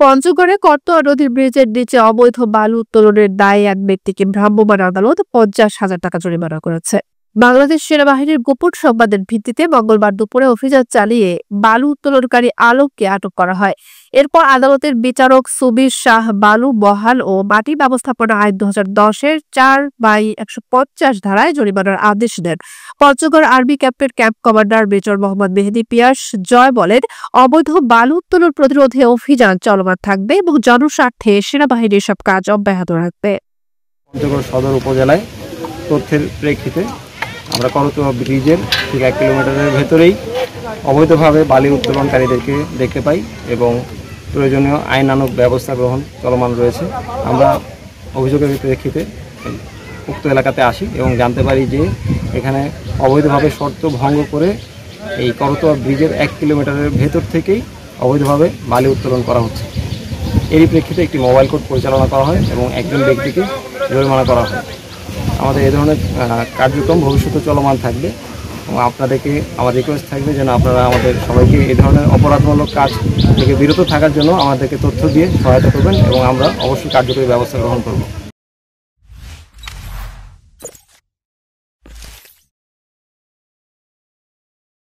পঞ্চগড়ে করতোয়া নদীর ব্রিজের নিচে অবৈধ বালু উত্তোলনের দায়ে এক ব্যক্তিকে ভ্রাম্যমাণ আদালত 50,000 টাকা জরিমানা করেছে। বাংলাদেশ সেনাবাহিনীর গোপন সংবাদের ভিত্তিতে মঙ্গলবার দুপুরে অভিযান চালিয়ে বালু উত্তোলনকারী আলোককে আটক করা হয়। এরপর আদালতের বিচারক সুবীর শাহ বালু বহাল ও মাটি ব্যবস্থাপনা আইন 2010-এর 4/150 ধারায় জরিমানার আদেশ দেন। পঞ্চগড় আর্মি ক্যাম্পের ক্যাম্প কমান্ডার মেজর মোহাম্মদ মেহেদী পিয়াস জয় বলেন, অবৈধ বালু উত্তোলন প্রতিরোধে অভিযান চলমান থাকবে এবং জনস্বার্থে সেনাবাহিনীর সব কাজ অব্যাহত রাখবে। পঞ্চগড় সদর উপজেলায় তথ্যের প্রেক্ষিতে আমরা করতোয়া ব্রিজের ঠিক 1 কিলোমিটারের ভেতরেই অবৈধভাবে বালি উত্তোলনকারীদেরকে দেখতে পাই এবং প্রয়োজনীয় আইনানুগ ব্যবস্থা গ্রহণ চলমান রয়েছে। আমরা অভিযোগের প্রেক্ষিতে উক্ত এলাকাতে আসি এবং জানতে পারি যে এখানে অবৈধভাবে শর্ত ভঙ্গ করে এই করতোয়া ব্রিজের 1 কিলোমিটারের ভেতর থেকেই অবৈধভাবে বালি উত্তোলন করা হচ্ছে। এরই প্রেক্ষিতে একটি মোবাইল কোর্ট পরিচালনা করা হয় এবং একজন ব্যক্তিকে জরিমানা করা হয়। আমাদের এই ধরনের কার্যক্রম ভবিষ্যতে চলমান থাকবে এবং আপনাদেরকে আমার রিকোয়েস্ট থাকবে যেন আপনারা আমাদের সবাইকে এই ধরনের অপরাধমূলক কাজ থেকে বিরত থাকার জন্য আমাদেরকে তথ্য দিয়ে সহায়তা করবেন এবং আমরা অবশ্যই কার্যকরী ব্যবস্থা গ্রহণ করব।